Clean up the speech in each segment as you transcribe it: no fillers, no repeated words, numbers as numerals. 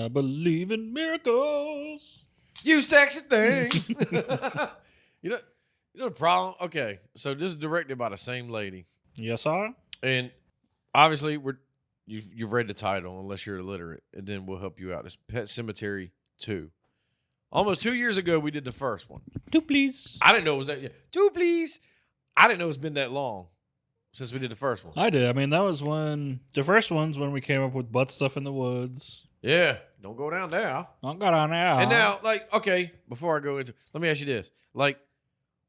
I believe in miracles. You sexy thing. you know the problem? Okay, so this is directed by the same lady. Yes, sir. And obviously you've read the title unless you're illiterate, and then we'll help you out. It's Pet Sematary 2. Almost 2 years ago, we did the first one. 2, please. I didn't know it was that. Yeah, 2, please. I didn't know it's been that long since we did the first one. I did. I mean, that was when the first one's when we came up with butt stuff in the woods. Yeah, don't go down there. Don't go down there. And now, like, okay, before I go into, let me ask you this: like,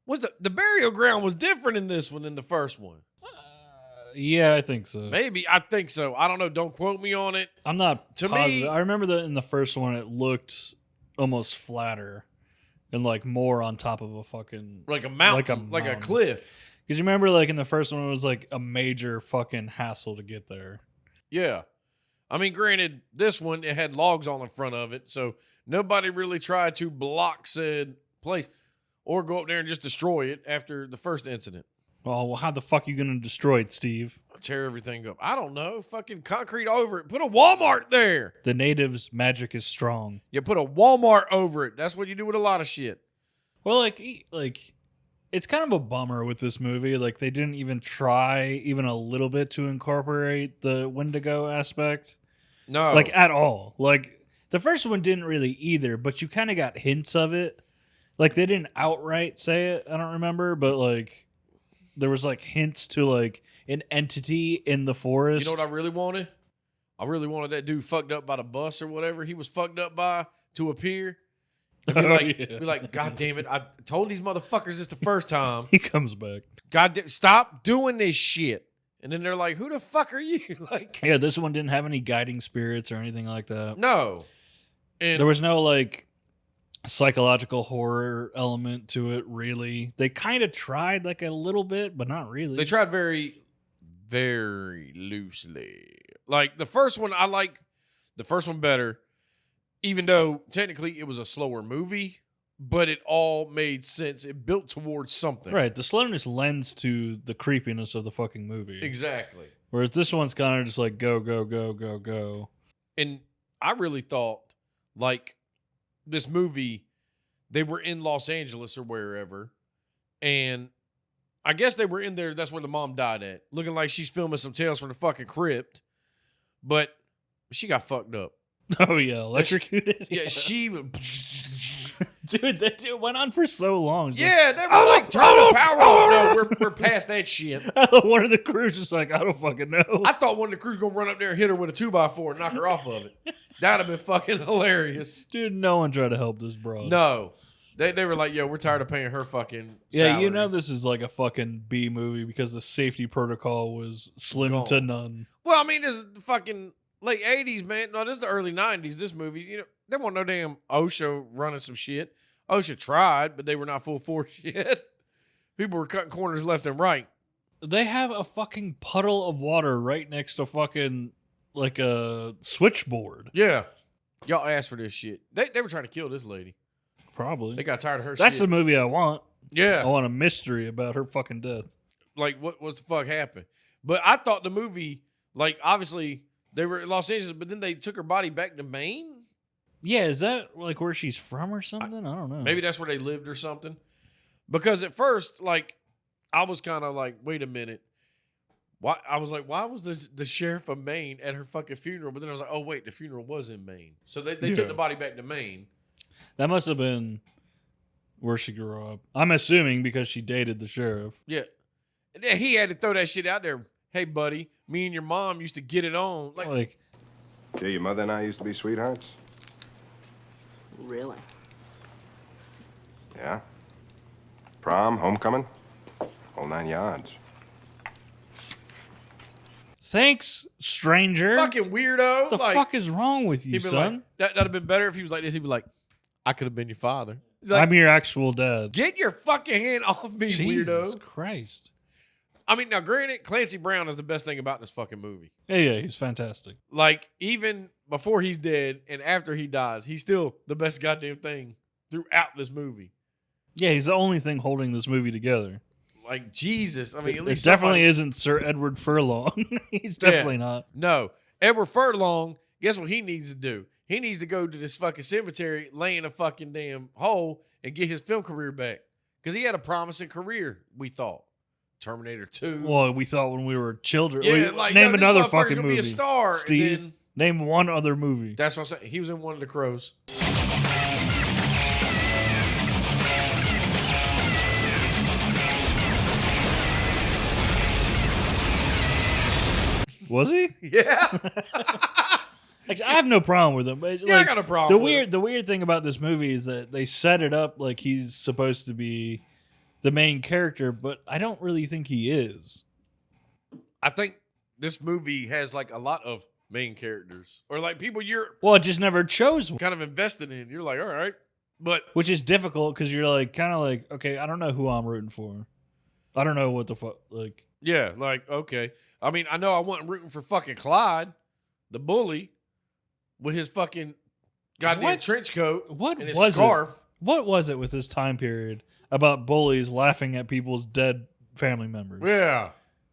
was the burial ground was different in this one than the first one? Yeah, I think so. Maybe I think so. I don't know. Don't quote me on it. I'm not To positive. me- I remember that in the first one, it looked almost flatter and like more on top of a fucking Like a mountain, like a mountain. cliff. Because you remember, like in the first one, it was like a major fucking hassle to get there. Yeah. I mean, granted, this one, it had logs on the front of it, so nobody really tried to block said place or go up there and just destroy it after the first incident. Well, how the fuck are you gonna destroy it, Steve? Tear everything up. I don't know. Fucking concrete over it. Put a Walmart there. The natives' magic is strong. You put a Walmart over it. That's what you do with a lot of shit. Well, like it's kind of a bummer with this movie. Like they didn't even try even a little bit to incorporate the Wendigo aspect. No. Like at all. Like the first one didn't really either, but you kind of got hints of it. Like they didn't outright say it, I don't remember, but like there was like hints to like an entity in the forest. You know what I really wanted? I really wanted that dude fucked up by the bus or whatever he was fucked up by to appear. And be like, God damn it! I told these motherfuckers this the first time. He comes back. God damn, stop doing this shit. And then they're like, who the fuck are you? Like, Yeah, this one didn't have any guiding spirits or anything like that. no. And There was no like psychological horror element to it, really. They kind of tried like a little bit, but not really. they tried very, very loosely. Like the first one, I like the first one better, even though technically it was a slower movie, but it all made sense. It built towards something. Right, the slowness lends to the creepiness of the fucking movie. Exactly. Whereas this one's kind of just like go, go, go, go, go. And I really thought, like, this movie, they were in Los Angeles or wherever, and I guess they were in there. That's where the mom died at, looking like she's filming some Tales from the fucking Crypt, but she got fucked up. Oh yeah, electrocuted. Yeah, she. Dude, that dude went on for so long. It's Yeah, they were like, turn the power off. No, we're past that shit. like, one of the crews is like, I don't fucking know. I thought one of the crews gonna run up there and hit her with a 2x4 and knock her off of it. That'd have been fucking hilarious. Dude, no one tried to help this bro. No. They were like, yo, we're tired of paying her fucking Yeah, salary. you know this is like a fucking B movie because the safety protocol was slim Gone. to none. Well, I mean, this is the fucking late 80s, man. No, this is the early 90s, this movie. You know, there wasn't no damn OSHA running some shit. OSHA tried, but they were not full force yet. People were cutting corners left and right. They have a fucking puddle of water right next to fucking like a switchboard. Yeah. Y'all asked for this shit. They were trying to kill this lady. Probably. They got tired of her That's shit. the movie I want. Yeah. I want a mystery about her fucking death. Like, what the fuck happened? But I thought the movie, like, obviously, they were in Los Angeles, but then they took her body back to Maine? Yeah, is that like where she's from or something? I don't know. Maybe that's where they lived or something. Because at first, like, I was kind of like, wait a minute. Why? I was like, why was the sheriff of Maine at her fucking funeral? But then I was like, oh, wait, the funeral was in Maine. So they Yeah. took the body back to Maine. That must have been where she grew up. I'm assuming because she dated the sheriff. Yeah. And then he had to throw that shit out there. Hey, buddy, me and your mom used to get it on. Like Yeah, your mother and I used to be sweethearts. Really? Yeah. Prom, homecoming, whole 9 yards. Thanks, stranger. fucking weirdo. the like, fuck is wrong with you, he'd been son? like, that'd have been better if he was like this. He'd be like, I could have been your father. Like, I'm your actual dad. get your fucking hand off me, Jesus weirdo. Christ. I mean, now granted, Clancy Brown is the best thing about this fucking movie. Yeah, he's fantastic. Like, even before he's dead and after he dies, he's still the best goddamn thing throughout this movie. Yeah, he's the only thing holding this movie together. Like, Jesus. I mean, at It least definitely somebody- isn't Sir Edward Furlong. He's definitely not. No. Edward Furlong, guess what he needs to do? he needs to go to this fucking cemetery, lay in a fucking damn hole, and get his film career back. Because he had a promising career, we thought. Terminator 2. Well, we thought when we were children. Yeah, Name this another motherfucker's fucking gonna movie. be a star. Steve, And then, name one other movie. that's what I'm saying. He was in one of the Crows. Was he? Yeah. Like, I have no problem with him. But Yeah, I like, got a problem with The weird thing about this movie is that they set it up like he's supposed to be the main character, but I don't really think he is. I think this movie has like a lot of main characters. Or like people you're Well, it just never chose one, kind of invested in. You're like, all right. But which is difficult because you're like kind of like, okay, I don't know who I'm rooting for. I don't know what the fuck like. yeah, like, okay. I mean, I know I wasn't rooting for fucking Clyde, the bully, with his fucking goddamn What? trench coat What and his was scarf. it? What was it with this time period about bullies laughing at people's dead family members? Yeah.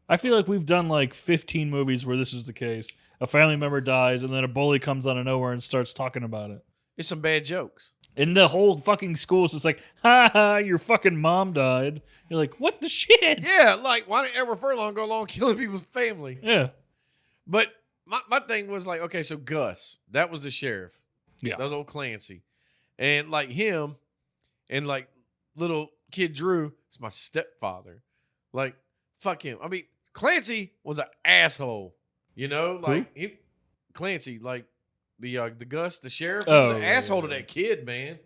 I feel like we've done like 15 movies where this is the case. A family member dies, and then a bully comes out of nowhere and starts talking about it. It's some bad jokes. And the whole fucking school's just like, ha ha, your fucking mom died. You're like, what the shit? Yeah, like, why didn't Edward Furlong go along killing people's family? Yeah. But my thing was like, okay, so Gus, that was the sheriff. Yeah. That was old Clancy. And like him and like little kid Drew is my stepfather. Like, fuck him. I mean, Clancy was an asshole. You know? Like Clancy, like the Gus, the sheriff, was an asshole to that kid, man.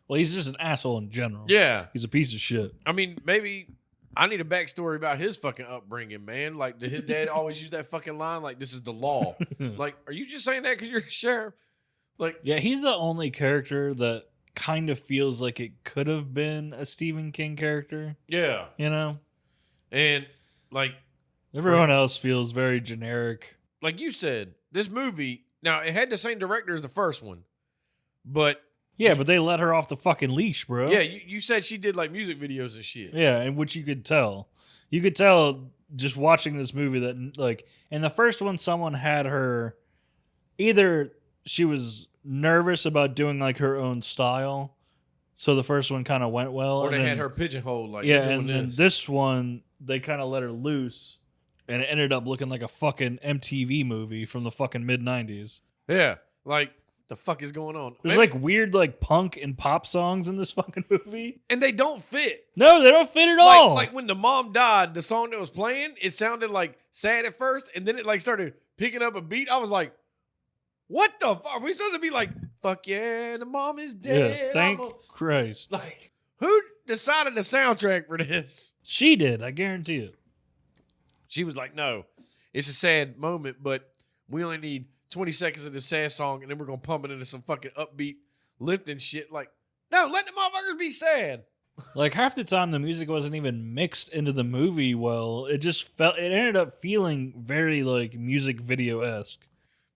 Well, he's just an asshole in general. Yeah. He's a piece of shit. I mean, maybe I need a backstory about his fucking upbringing, man. Like, did his dad always use that fucking line? Like, this is the law. Like, are you just saying that because you're a sheriff? Like, Yeah, he's the only character that kind of feels like it could have been a Stephen King character, yeah. you know? And like Everyone else feels very generic. like you said, this movie, now it had the same director as the first one, but Yeah, but they let her off the fucking leash, bro. yeah, you said she did like music videos and shit. Yeah, and which you could tell. You could tell just watching this movie that, like, in the first one, someone had her, either she was nervous about doing, like, her own style, so the first one kind of went well. Or and they then, had her pigeonholed like, yeah, doing and then this one, they kind of let her loose, and it ended up looking like a fucking MTV movie from the fucking mid-90s. Yeah, like, what the fuck is going on? There's, like, weird, like, punk and pop songs in this fucking movie. and they don't fit. No, they don't fit at all. Like when the mom died, the song that was playing, it sounded like sad at first, and then it like started picking up a beat. I was like, what the fuck? Are we supposed to be like, fuck yeah, the mom is dead? Yeah, thank Christ. Like, who decided the soundtrack for this? She did, I guarantee it. She was like, no, it's a sad moment, but we only need 20 seconds of this sad song, and then we're going to pump it into some fucking upbeat lifting shit. Like, no, let the motherfuckers be sad. Like, half the time the music wasn't even mixed into the movie well. It just felt, it ended up feeling very like music video-esque.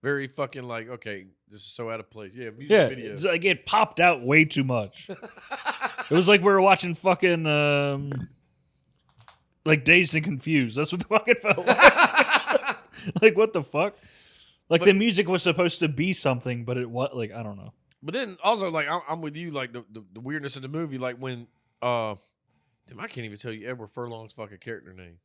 Very fucking like, okay, this is so out of place. Yeah, music Yeah, video. it's like it popped out way too much. It was like we were watching fucking like Dazed and Confused. That's what the fuck it felt like. Like, what the fuck? Like, the music was supposed to be something, but it was like, I don't know. But then also, like, I'm with you, like, the weirdness in the movie, like when damn, I can't even tell you Edward Furlong's fucking character name.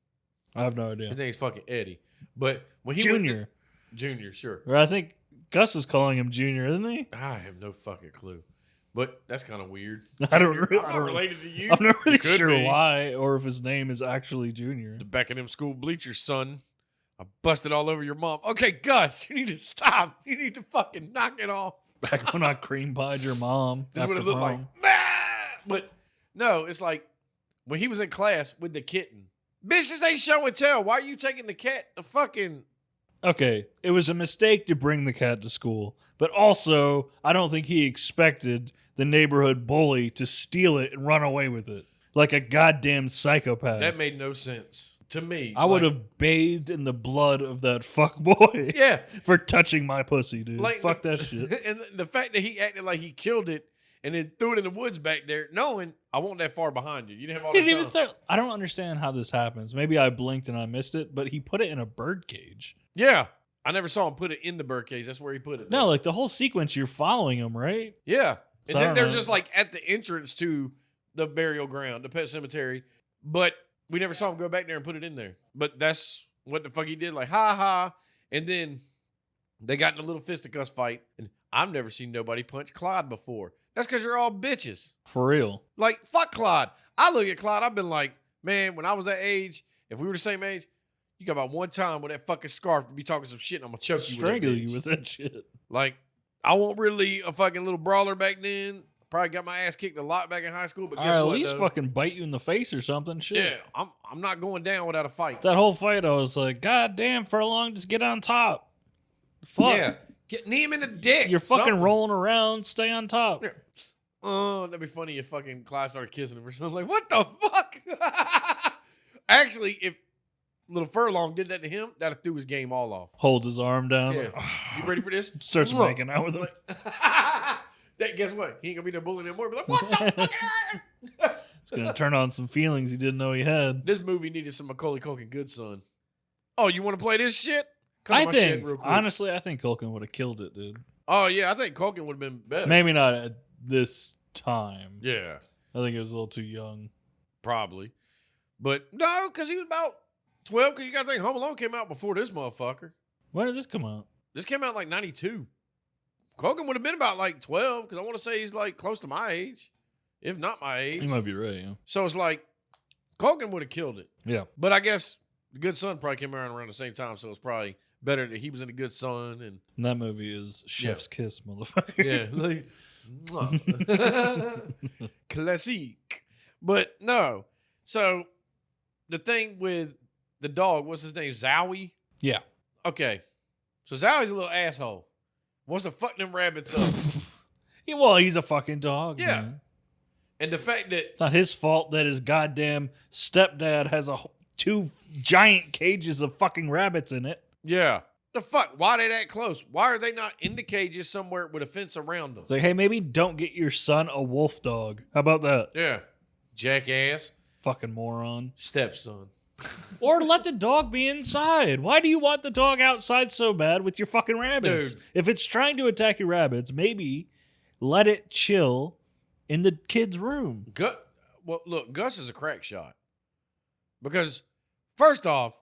I have no idea. His name's fucking Eddie. But when he Junior. Junior, sure. Or I think Gus is calling him Junior, isn't he? I have no fucking clue. But that's kind of weird. I don't Junior, really- I'm not related to you. I'm not really Could sure be. why, or if his name is actually Junior. The back of them school bleachers, son. I busted all over your mom. Okay, Gus, you need to stop. You need to fucking knock it off. Back when I cream pied your mom. This is what it after looked like. prom. "Ah!" But no, it's like when he was in class with the kitten. Bitch, this ain't show and tell. Why are you taking the cat to fucking... Okay, it was a mistake to bring the cat to school, but also I don't think he expected the neighborhood bully to steal it and run away with it like a goddamn psychopath. That made no sense to me. I would Like, have bathed in the blood of that fuck boy. Yeah. For touching my pussy, dude. Like Fuck that shit. And the fact that he acted like he killed it and then threw it in the woods back there, knowing I wasn't that far behind you. You didn't have all He that didn't time. even I don't understand how this happens. Maybe I blinked and I missed it, but he put it in a bird cage. Yeah. I never saw him put it in the birdcage. That's where he put it. No, though. like the whole sequence, you're following him, right? Yeah. So And I then don't they're know. just like at the entrance to the burial ground, the pet cemetery. But we never saw him go back there and put it in there. But that's what the fuck he did. Like, ha ha. And then they got in a little fisticuffs fight. And I've never seen nobody punch Clyde before. That's because you're all bitches. For real. Like, fuck Clyde. I look at Clyde, I've been like, man, when I was that age, if we were the same age, you got about one time with that fucking scarf to be talking some shit and I'm going to choke you Strangle with that you bitch. with that shit. Like, I wasn't really a fucking little brawler back then. Probably got my ass kicked a lot back in high school, but guess At what, least though? fucking bite you in the face or something. Shit. Yeah, I'm not going down without a fight. That whole fight, I was like, God damn, Furlong, just get on knee Fuck. Yeah, knee him in the dick. You're fucking something. rolling around, stay on top. Yeah. Oh, that'd be funny if fucking Clyde started kissing him or something. Like, what the fuck? Actually, if little Furlong did that to him, that'd threw his game all off. Holds his arm down. Yeah. like, You ready for this? starts Mwah. making out with him. That, guess what? He ain't gonna be no bully anymore. Be like, what the fuck? It's going to turn on some feelings he didn't know he had. This movie needed some Macaulay Culkin good son. Oh, you want to play this shit? Come to I my shit think, real quick. honestly, I think Culkin would have killed it, dude. Oh yeah, I think Culkin would have been better. Maybe not at this time. Yeah, I think it was a little too young. probably. But no, because he was about 12. Because you got to think Home Alone came out before this motherfucker. When did this come out? This came out in like 92. Culkin would have been about like 12 because I want to say he's like close to my age, if not my age. You might be right, yeah. So it's like Culkin would have killed it. Yeah. But I guess The Good Son probably came around the same time, so it's probably better that he was in The Good Son. And And that movie is Chef's Kiss, motherfucker. yeah, like mwah. Classique. But no. So the thing with the dog, what's his name? Zowie? Yeah. Okay. So Zowie's a little asshole. Wants to fuck them rabbits up. Well, he's a fucking dog. Yeah. Man. And the fact that It's not his fault that his goddamn stepdad has two giant cages of fucking rabbits in it. yeah. The fuck? Why are they that close? Why are they not in the cages somewhere with a fence around them? It's like, hey, maybe don't get your son a wolf dog. How about that? Yeah. Jackass. Fucking moron. Stepson. Or let the dog be inside. Why do you want the dog outside so bad with your fucking rabbits? Dude. If it's trying to attack your rabbits, maybe let it chill in the kid's room. Well, look, Gus is a crack shot. Because, first off,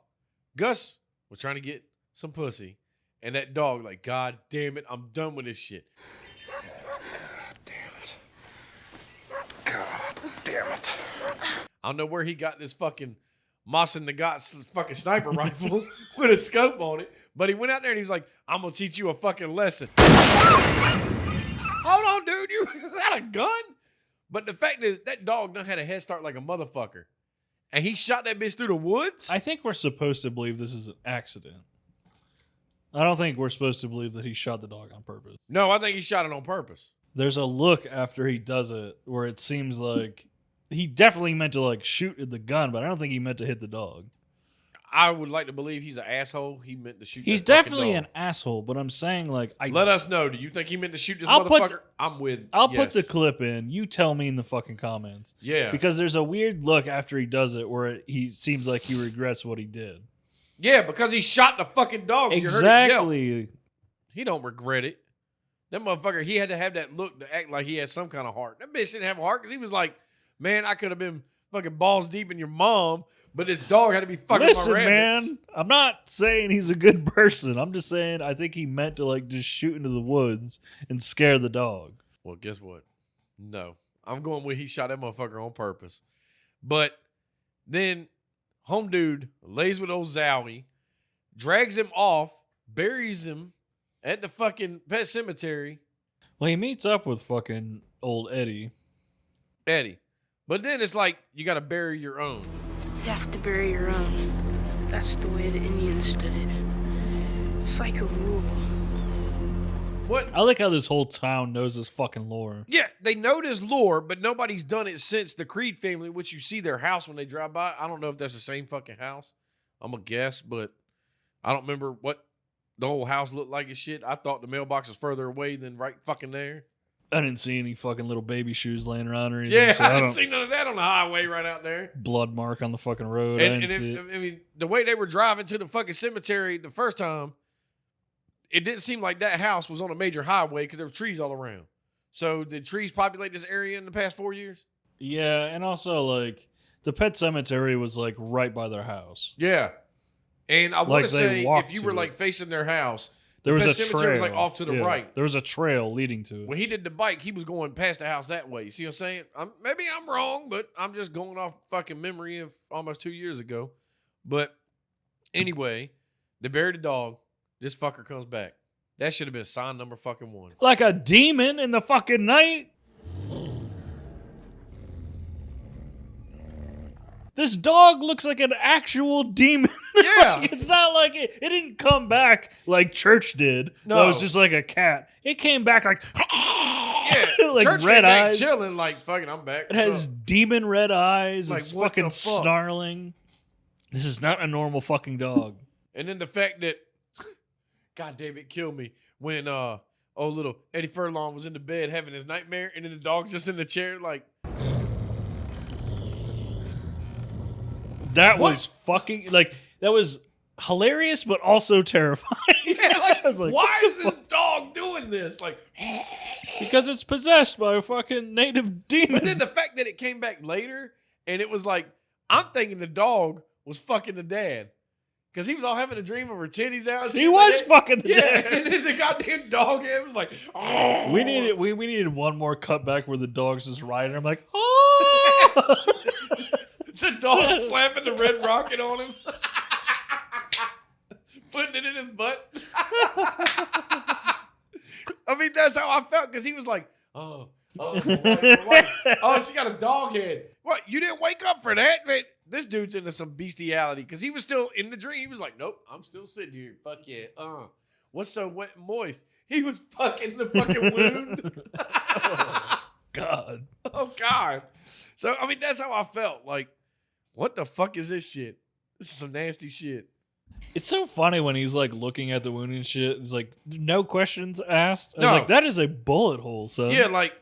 Gus was trying to get some pussy. And that dog, like, God damn it, I'm done with this shit. God damn it. I don't know where he got this fucking Moss in the Gots fucking sniper rifle with a scope on it. But he went out there and he's like, I'm going to teach you a fucking lesson. Hold on, dude. You got a gun? But the fact is, that dog done had a head start like a motherfucker. And he shot that bitch through the woods? I think we're supposed to believe this is an accident. I don't think we're supposed to believe that he shot the dog on purpose. No, I think he shot it on purpose. There's a look after he does it where it seems like he definitely meant to like shoot at the gun, but I don't think he meant to hit the dog. I would like to believe he's an asshole. He meant to shoot He's that fucking definitely dog. an asshole, but I'm saying like Let us know. Do you think he meant to shoot this I'll put motherfucker? I'm with. I'll put yes. the clip in. You tell me in the fucking comments. Yeah. Because there's a weird look after he does it where he seems like he regrets what he did. Yeah, because he shot the fucking dog. You heard it yelp. Exactly. He don't regret it. That motherfucker, he had to have that look to act like he had some kind of heart. That bitch didn't have a heart because he was like, man, I could have been fucking balls deep in your mom, but this dog had to be fucking Listen, my rabbits. man, I'm not saying he's a good person. I'm just saying I think he meant to like just shoot into the woods and scare the dog. Well, guess what? No. I'm going with he shot that motherfucker on purpose. But then home dude lays with old Zowie, drags him off, buries him at the fucking pet cemetery. Well, he meets up with fucking old Eddie. Eddie. But then it's like, you got to bury your own. You have to bury your own. That's the way the Indians did it. It's like a rule. What? I like how this whole town knows this fucking lore. Yeah, they know this lore, but nobody's done it since the Creed family, which you see their house when they drive by. I don't know if that's the same fucking house. I'm going to guess, but I don't remember what the whole house looked like and shit. I thought the mailbox was further away than right fucking there. I didn't see any fucking little baby shoes laying around or anything. Yeah, so I I didn't don't see none of that on the highway right out there. blood mark on the fucking road. I And didn't see it. I mean, the way they were driving to the fucking cemetery the first time, it didn't seem like that house was on a major highway because there were trees all around. So did trees populate this area in the past 4 years? Yeah, and also like the pet cemetery was like right by their house. Yeah. And I want Like, to they say, walked if you to were it. like facing their house, There was pet a cemetery trail. was like off to the Yeah, right. There was a trail leading to it. When he did the bike, he was going past the house that way. You see what I'm saying? Maybe I'm wrong, but I'm just going off fucking memory of almost 2 years ago. But anyway, they buried the dog. This fucker comes back. That should have been sign number fucking 1. Like a demon in the fucking night. This dog looks like an actual demon. Yeah. Like, it's not like it didn't come back like Church did. No. That was just like a cat. It came back like Yeah. like Church red came back eyes. chilling like, fucking, I'm back. It has demon red eyes. Like, It's what fucking the fuck? snarling. This is not a normal fucking dog. And then the fact that, God damn it, killed me when little Eddie Furlong was in the bed having his nightmare, and then the dog's just in the chair like, That What? was fucking like that was hilarious, but also terrifying. yeah, like, I was like, why is this dog doing this? Like, because it's possessed by a fucking native demon. but then the fact that it came back later, and it was like, I'm thinking the dog was fucking the dad. Because he was all having a dream of her titties out. and He shit was like that. fucking the Yeah, dad. and then the goddamn dog it was like, oh. We needed one more cutback where the dog's just riding. I'm like, oh. The dog slapping the red rocket on him. Putting it in his butt. I mean, that's how I felt because he was like, oh, my wife. Oh, she got a dog head. What? You didn't wake up for that? Man, this dude's into some bestiality because he was still in the dream. He was like, nope, I'm still sitting here. Fuck yeah. What's so wet and moist? He was fucking the fucking wound. God. Oh, God. So, I mean, that's how I felt. Like, what the fuck is this shit? This is some nasty shit. It's so funny when he's like looking at the wound and shit. It's like no questions asked. I was No. like, that is a bullet hole, son. Yeah, like,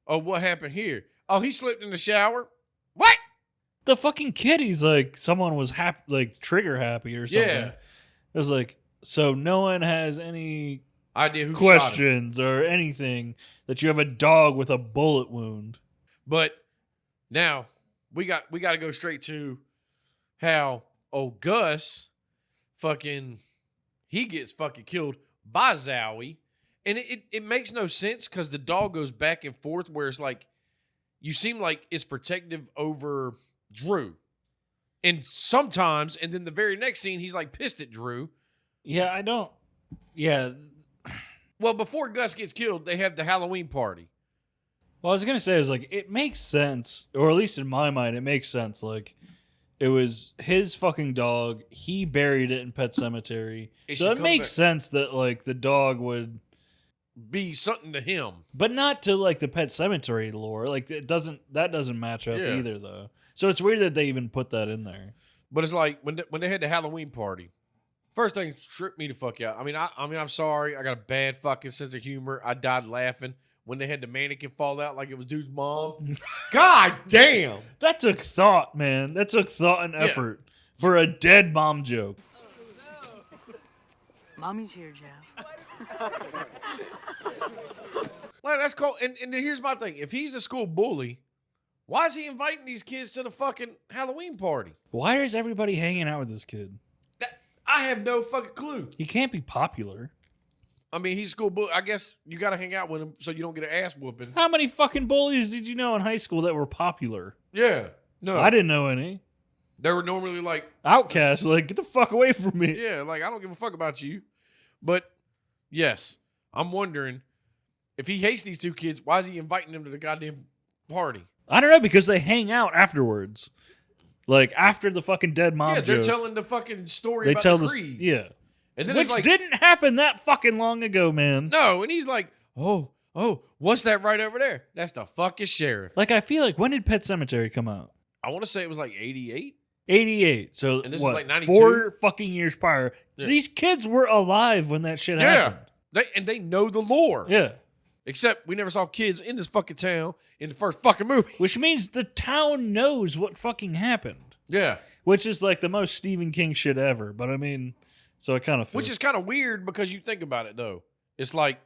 oh, what happened here? Oh, he slipped in the shower? What? The fucking kid, he's like, someone was happy, like trigger happy or something. Yeah. It was like, so no one has any Idea who shot him. questions or anything that you have a dog with a bullet wound. But now we got to go straight to how old Gus he gets fucking killed by Zowie. And it makes no sense because the dog goes back and forth where it's like you seem like it's protective over Drew. And sometimes, and then the very next scene, he's like pissed at Drew. Yeah, I don't. Yeah. Well, before Gus gets killed, they have the Halloween party. Well, I was gonna say is like it makes sense, or at least in my mind, it makes sense. Like it was his fucking dog. He buried it in Pet Cemetery, It so should it come makes back. sense that like the dog would, Be something to him. but not to like the Pet Cemetery lore. Like that doesn't match up Yeah. either though. So it's weird that they even put that in there. But it's like when they had the Halloween party, first thing tripped me the fuck out. I mean, I'm sorry. I got a bad fucking sense of humor. I died laughing when they had the mannequin fall out like it was dude's mom. God damn. That took thought, man. That took thought and effort for a dead mom joke. Mommy's here, Jeff. Like, that's cool. And then here's my thing. If he's a school bully, why is he inviting these kids to the fucking Halloween party? Why is everybody hanging out with this kid? I have no fucking clue. He can't be popular. I mean, he's a school bully. I guess you got to hang out with him so you don't get an ass whooping. How many fucking bullies did you know in high school that were popular? Yeah. No. I didn't know any. They were normally like, Outcasts, like, get the fuck away from me. yeah, like, I don't give a fuck about you. But, yes, I'm wondering, if he hates these two kids, why is he inviting them to the goddamn party? I don't know, because they hang out afterwards. Like, after the fucking dead mom Yeah, they're joke. telling the fucking story They about tell the this, creed. yeah. And then Which it's like, didn't happen that fucking long ago, man. no, and he's like, oh, what's that right over there? That's the fucking sheriff. Like, I feel like, when did Pet Cemetery come out? I want to say it was like 88. 88. So, And this is what, like 92? 4 fucking years prior. Yeah. These kids were alive when that shit Yeah. happened. They know the lore. Yeah. Except we never saw kids in this fucking town in the first fucking movie. Which means the town knows what fucking happened. Yeah. Which is like the most Stephen King shit ever. But I mean, So it kind of fits. Which is kind of weird because you think about it, though. It's like,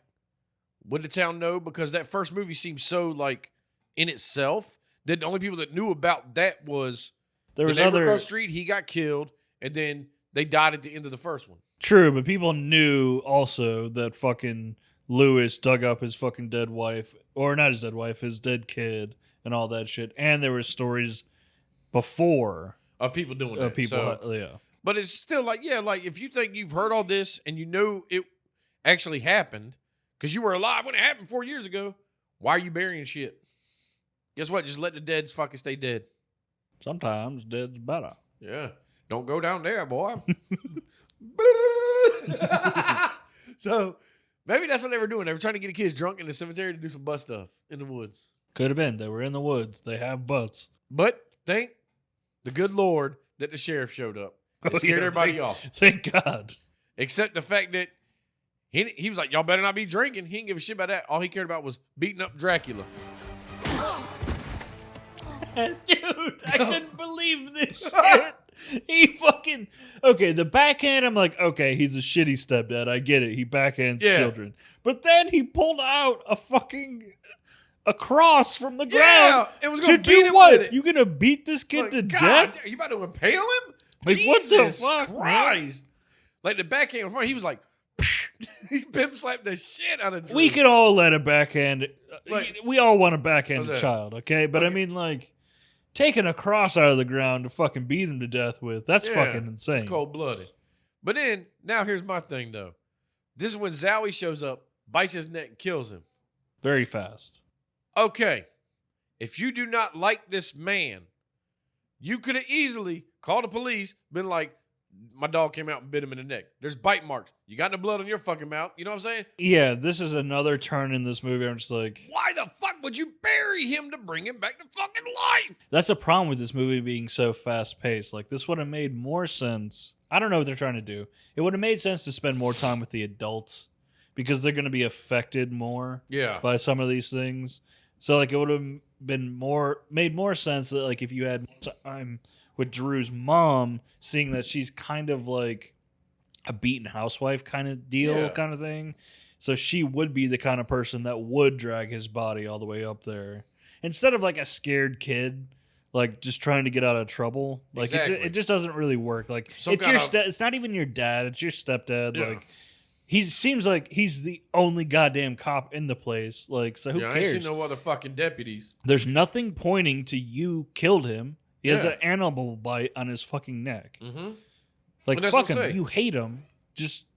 would the town know? Because that first movie seems so, like, in itself that the only people that knew about that was there was the neighbor other across the street, he got killed, and then they died at the end of the first one. True, but people knew also that fucking Lewis dug up his fucking dead wife, or not his dead wife, his dead kid, and all that shit. And there were stories before Of people doing that. people. So, Yeah, but it's still like, yeah, like if you think you've heard all this and you know it actually happened because you were alive when it happened 4 years ago, why are you burying shit? Guess what? Just let the dead fucking stay dead. sometimes dead's better. Yeah. Don't go down there, boy. So maybe that's what they were doing. They were trying to get the kids drunk in the cemetery to do some butt stuff in the woods. Could have been. They were in the woods. They have butts. But thank the good Lord that the sheriff showed up. It scared everybody off. Thank God. Except the fact that he was like, y'all better not be drinking. He didn't give a shit about that. All he cared about was beating up Dracula. Dude, I couldn't believe this shit. He fucking... Okay, the backhand, I'm like, okay, he's a shitty stepdad. I get it. He backhands children. But then he pulled out a cross from the ground. It was to going to beat do him what? with it. You gonna beat this kid to God, death? are you about to impale him? Like, Jesus what the fuck, Christ. Like the backhand in front, he was like, he pimp slapped the shit out of Drew. We could all let a backhand... Like- we all want to backhand a How's that? child, okay? But I mean, like... Taking a cross out of the ground to fucking beat him to death with, that's fucking insane. It's cold-blooded. But then, now here's my thing, though. This is when Zowie shows up, bites his neck, and kills him. Very fast. Okay, if you do not like this man, you could have easily called the police, been like, my dog came out and bit him in the neck. There's bite marks. You got no blood on your fucking mouth. You know what I'm saying? Yeah, this is another turn in this movie. I'm just like... Why the fuck would you bury him to bring him back to fucking life? That's a problem with this movie being so fast-paced. Like, this would have made more sense. I don't know what they're trying to do. It would have made sense to spend more time with the adults because they're going to be affected more by some of these things. So, like, it would have been made more sense that, like, if you had more time with Drew's mom, seeing that she's kind of like a beaten housewife kind of deal, kind of thing. So she would be the kind of person that would drag his body all the way up there. Instead of like a scared kid, like just trying to get out of trouble. Like it just doesn't really work. Like it's not even your dad, it's your stepdad. Yeah. Like he seems like he's the only goddamn cop in the place. Like, so who cares? I ain't seen no other fucking deputies. There's nothing pointing to you killed him. He has an animal bite on his fucking neck. Mm-hmm. Like, fuck him. You hate him.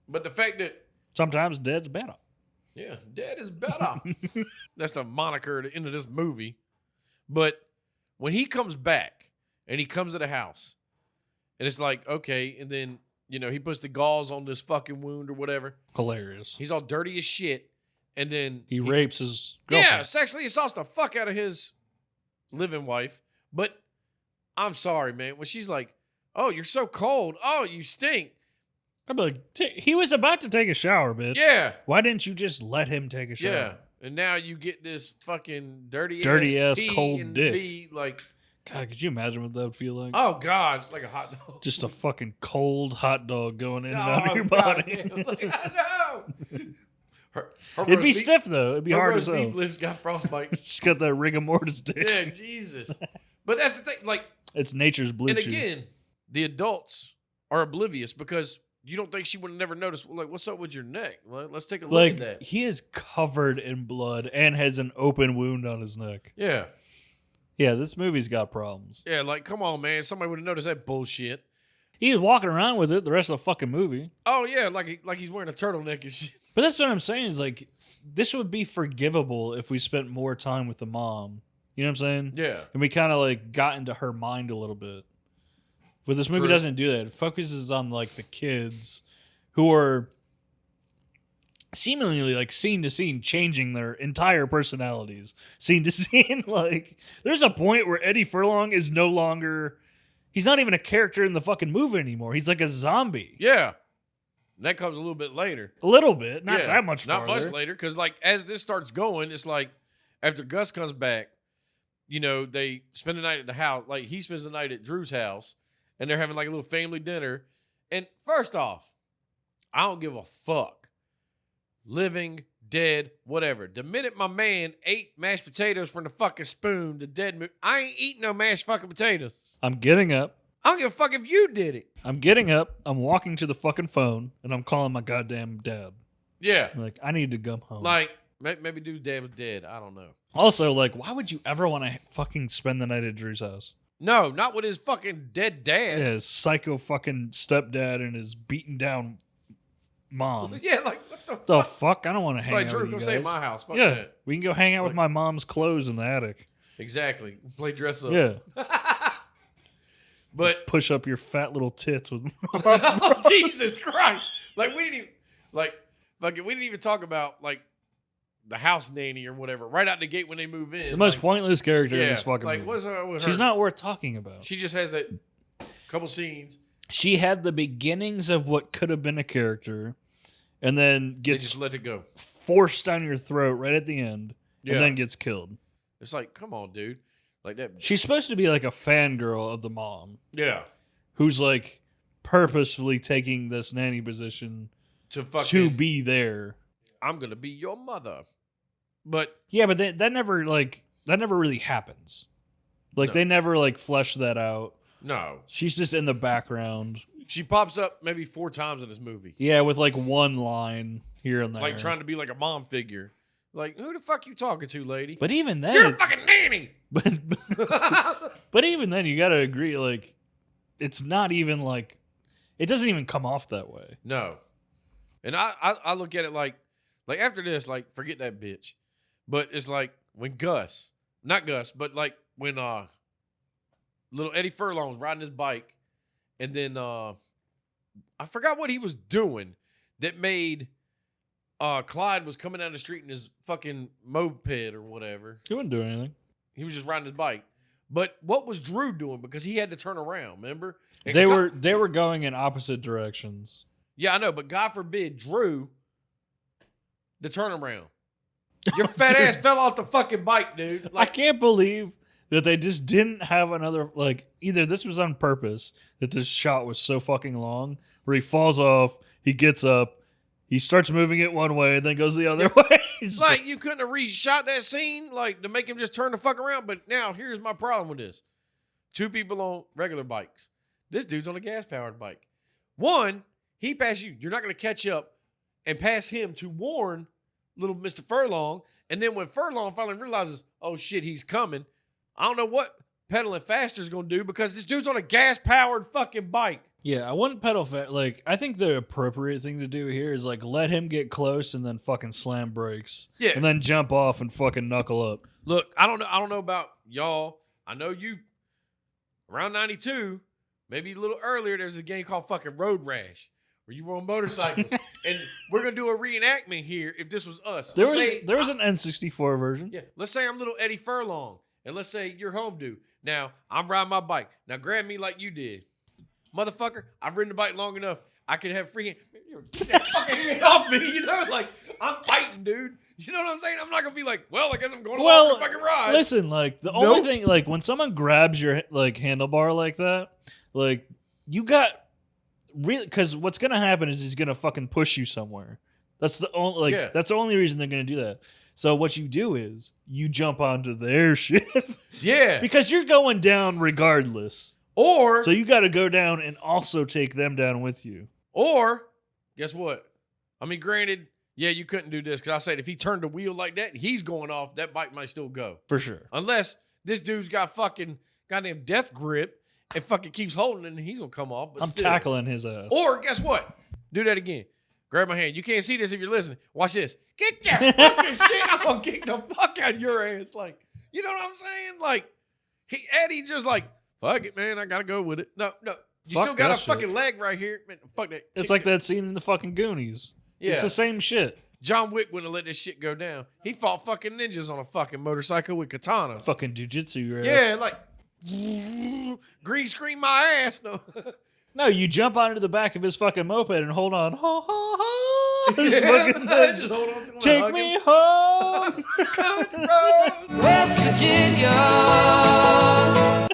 But the fact that... Sometimes dead's better. Yeah, dead is better. That's the moniker at the end of this movie. But when he comes back and he comes to the house, and it's like, okay, and then, you know, he puts the gauze on this fucking wound or whatever. Hilarious. He's all dirty as shit. And then... He rapes his girlfriend. Yeah, sexually assaults the fuck out of his living wife. But... I'm sorry, man. When she's like, oh, you're so cold. Oh, you stink. I'd be like, he was about to take a shower, bitch. Yeah. Why didn't you just let him take a shower? Yeah. And now you get this fucking dirty ass P cold and dick. V, like, God, could you imagine what that would feel like? oh, God. Like a hot dog. Just a fucking cold hot dog going in and out of your body. Like, I know. Her It'd be roast stiff, though. It'd be her hard roast as hell. beef lips got frostbite. She's got that rigor mortis dick. Yeah, Jesus. But that's the thing. Like, It's nature's blue and chew. again, the adults are oblivious because you don't think she would have never noticed. Like, what's up with your neck? Well, let's take a look at that. He is covered in blood and has an open wound on his neck. Yeah. Yeah, this movie's got problems. Yeah, like, come on, man. Somebody would have noticed that bullshit. He was walking around with it the rest of the fucking movie. Oh, yeah, like he's wearing a turtleneck and shit. But that's what I'm saying is, like, this would be forgivable if we spent more time with the mom. You know what I'm saying? Yeah. And we kind of, like, got into her mind a little bit. But this movie True. doesn't do that. It focuses on, like, the kids who are seemingly, like, scene to scene changing their entire personalities. Scene to scene. Like, there's a point where Eddie Furlong is no longer... He's not even a character in the fucking movie anymore. He's like a zombie. Yeah. And that comes a little bit later. A little bit. Not that much farther. Not much later. Because, like, as this starts going, it's like after Gus comes back, you know, they spend the night at the house. Like, he spends the night at Drew's house, and they're having, like, a little family dinner. And first off, I don't give a fuck. Living, dead, whatever. The minute my man ate mashed potatoes from the fucking spoon, the dead meat, I ain't eating no mashed fucking potatoes. I'm getting up. I don't give a fuck if you did it. I'm getting up. I'm walking to the fucking phone, and I'm calling my goddamn dad. Yeah. I'm like, I need to come home. Like, maybe dude's dad was dead. I don't know. Also, like, why would you ever want to fucking spend the night at Drew's house? No, not with his fucking dead dad. Yeah, his psycho fucking stepdad and his beaten down mom. Yeah, like, what the The fuck? fuck? I don't want to hang Like, out Drew, with go you stay at guys. my house. Fuck Yeah, that. we can go hang out with my mom's clothes in the attic. Exactly. Play dress up. Yeah, But push up your fat little tits with. oh, Jesus Christ. Like, we didn't even, like, fucking, we didn't even talk about, like, the house nanny or whatever right out the gate when they move in. The most like, pointless character in this fucking like, movie. what's her with She's her? not worth talking about. She just has that couple scenes. She had the beginnings of what could have been a character, and then They gets just let it go. forced down your throat right at the end, Yeah. and then gets killed. It's like, come on, dude. Like that. She's supposed to be like a fangirl of the mom, Yeah. who's like purposefully taking this nanny position To fucking. to be there. I'm going to be your mother. But. Yeah, but that never really happens. Like No. they never like flesh that out. No. She's just in the background. She pops up maybe 4 times in this movie. Yeah, with like one line here and there. Like trying to be like a mom figure. Like, who the fuck you talking to, lady? But even then, You're a fucking nanny. but even then, you gotta agree. Like, it's not even like it doesn't even come off that way. No. And I look at it like after this, like, forget that bitch. But it's like when not Gus, but like when little Eddie Furlong was riding his bike, and then I forgot what he was doing that made Clyde was coming down the street in his fucking moped or whatever. He wouldn't do anything. He was just riding his bike. But what was Drew doing? Because he had to turn around, remember? And They were going in opposite directions. Yeah, I know, but God forbid Drew the turnaround. Your fat ass fell off the fucking bike, dude. I can't believe that they just didn't have another, like, either this was on purpose, that this shot was so fucking long, where he falls off, he gets up, he starts moving it one way, and then goes the other way. It's like, you couldn't have reshot that scene, like, to make him just turn the fuck around. But now, here's my problem with this. 2 people on regular bikes. This dude's on a gas-powered bike. One, he passed you. You're not going to catch up and pass him to warn little Mr. Furlong. And then when Furlong finally realizes, oh, shit, he's coming, I don't know what pedaling faster is going to do because this dude's on a gas-powered fucking bike. Yeah, I wouldn't pedal fast. Like, I think the appropriate thing to do here is, like, let him get close and then fucking slam brakes. Yeah. And then jump off and fucking knuckle up. Look, I don't know about y'all. I know you, around 92, maybe a little earlier, there's a game called fucking Road Rash, where you were on motorcycles. And we're going to do a reenactment here if this was us. There Let's was an N64 version. Yeah, let's say I'm little Eddie Furlong, and let's say you're home dude. Now, I'm riding my bike. Now, grab me like you did. Motherfucker, I've ridden the bike long enough. I could have free hand. Get that fucking hand off me, you know? Like, I'm fighting, dude. You know what I'm saying? I'm not going to be like, well, I guess I'm going along for the fucking ride. Listen, like, the only thing, like, when someone grabs your, like, handlebar like that, like, you got really, because what's going to happen is he's going to fucking push you somewhere. That's the only, like, that's the only reason they're going to do that. So what you do is you jump onto their shit. Yeah. Because you're going down regardless. Or. So you got to go down and also take them down with you. Or, guess what? I mean, granted, yeah, you couldn't do this because I said if he turned the wheel like that, he's going off, that bike might still go. For sure. Unless this dude's got fucking goddamn death grip and fucking keeps holding it and he's going to come off. But I'm tackling his ass. Or, guess what? Do that again. Grab my hand. You can't see this if you're listening. Watch this. Get that fucking shit. I'm going to kick the fuck out of your ass. Like, you know what I'm saying? Like, Eddie just like, fuck it, man. I got to go with it. No. You Fuck still got a that shit. fucking leg right here. Man, fuck that. It's like that scene in the fucking Goonies. Yeah. It's the same shit. John Wick wouldn't have let this shit go down. He fought fucking ninjas on a fucking motorcycle with katanas. Fucking jujitsu your ass. Yeah, like green screen my ass. No. No, you jump onto the back of his fucking moped and hold on. Ha, ha, ha. Just Yeah, fucking just hold on to him and take hug me him. home. Country road. West Virginia.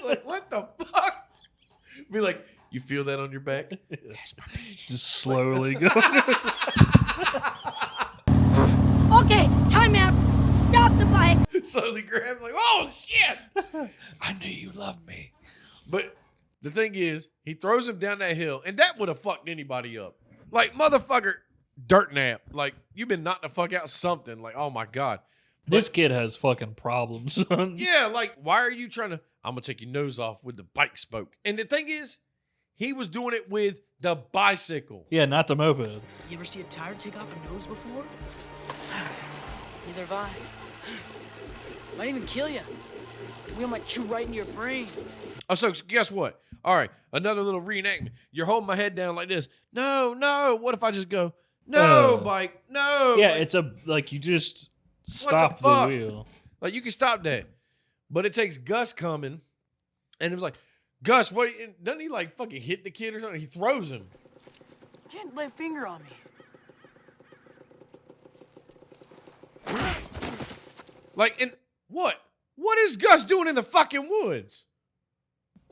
Like, what the fuck? Be like, You feel that on your back? Just slowly go. Okay, time out. Stop the bike. Slowly grab like, oh shit! I knew you loved me. But the thing is, he throws him down that hill, and that would have fucked anybody up. Like, motherfucker, dirt nap. Like, you've been knocked the fuck out something. Like, oh my God. This kid has fucking problems, son. Yeah, like, why are you trying to, I'm going to take your nose off with the bike spoke. And the thing is, he was doing it with the bicycle. Yeah, not the moped. You ever see a tire take off a nose before? Neither have I. Might even kill you. The wheel might chew right into your brain. Oh, so guess what? All right, another little reenactment. You're holding my head down like this. No, no. What if I just go, no, bike, no. Yeah, bike. it's you just stop the fuck? wheel. Like, you can stop that. But it takes Gus coming, and it was like, Gus, what? Doesn't he like fucking hit the kid or something? He throws him. You can't lay a finger on me. Like, and what? What is Gus doing in the fucking woods?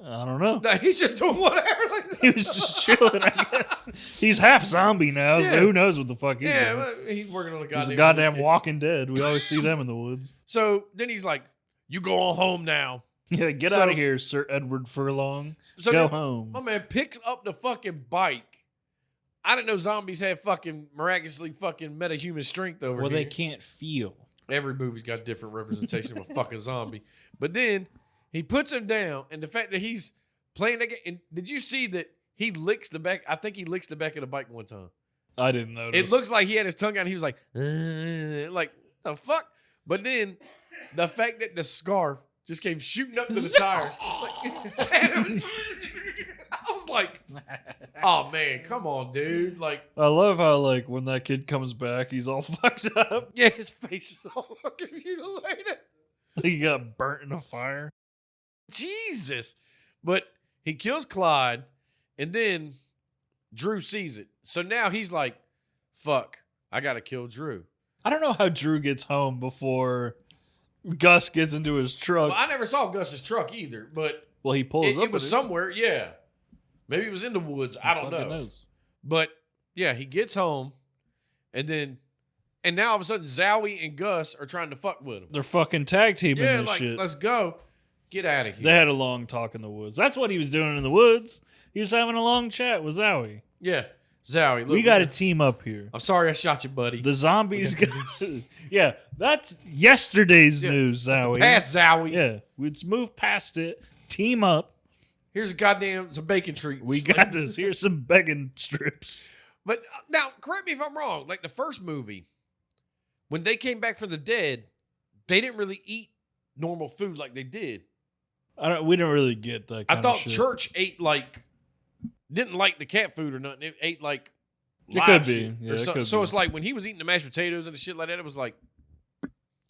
I don't know. No, he's just doing whatever. Like, He was just chilling, I guess. He's half zombie now, Yeah. so who knows what the fuck he's yeah, doing. well, he's working on a He's goddamn. a goddamn police Walking Dead. We always see them in the woods. case. So then he's like, "You go on home now." Yeah, get So- out of here, Sir Edward Furlong. So Go then home. My man picks up the fucking bike. I didn't know zombies had fucking miraculously fucking metahuman strength over Well, here. they can't feel. Every movie's got different representation of a fucking zombie. But then he puts him down, and the fact that he's playing that game. And did you see that he licks the back? I think he licks the back of the bike one time. I didn't notice. It looks like he had his tongue out. And he was like the fuck. But then the fact that the scarf just came shooting up to the tire. Like, I was like, oh man, come on, dude. Like, I love how, like, when that kid comes back, he's all fucked up. yeah, his face is all fucking mutilated. He got burnt in a fire. Jesus. But he kills Clyde, and then Drew sees it. So now he's like, fuck, I gotta kill Drew. I don't know how Drew gets home before Gus gets into his truck. Well, I never saw Gus's truck either, but Well, he pulls up. it was somewhere, yeah. Maybe it was in the woods. I don't know. Knows. But yeah, he gets home, and now all of a sudden Zowie and Gus are trying to fuck with him. They're fucking tag teaming Yeah, this like, shit. let's go. Get out of here. They had a long talk in the woods. That's what he was doing in the woods. He was having a long chat with Zowie. Yeah. Zowie, look. We got to team up here. I'm sorry I shot you, buddy. The zombies. Yeah, that's yesterday's news, Zowie. Past Zowie. Yeah, let's move past it. Team up. Here's some bacon treats. We got this. Here's some bacon strips. But now, correct me if I'm wrong. Like the first movie, when they came back from the dead, they didn't really eat normal food like they did. We don't really get that. I Kind thought of shit. Church didn't like the cat food or nothing. It ate like It live could be. shit Yeah, or it so could so be. it's like when he was eating the mashed potatoes and the shit like that, it was like.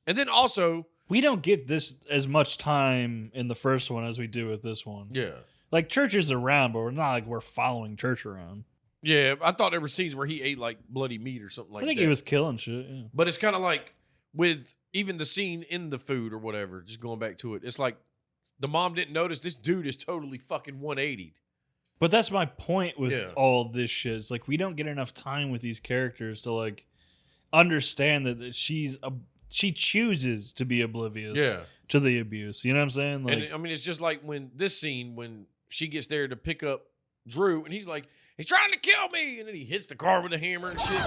And then also, We don't get this as much time in the first one as we do with this one. yeah, Like Church is around, but we're not like we're following Church around. yeah, I thought there were scenes where he ate like bloody meat or something like I think that. he was killing shit. Yeah. But it's kind of like with even the scene in the food or whatever, just going back to it, it's like the mom didn't notice this dude is totally fucking 180'd. But that's my point with Yeah. all this shit. It's like we don't get enough time with these characters to like understand that she chooses to be oblivious Yeah. to the abuse. You know what I'm saying? Like, And I mean, it's just like when this scene, when she gets there to pick up Drew, and he's like, he's trying to kill me. And then he hits the car with a hammer and shit.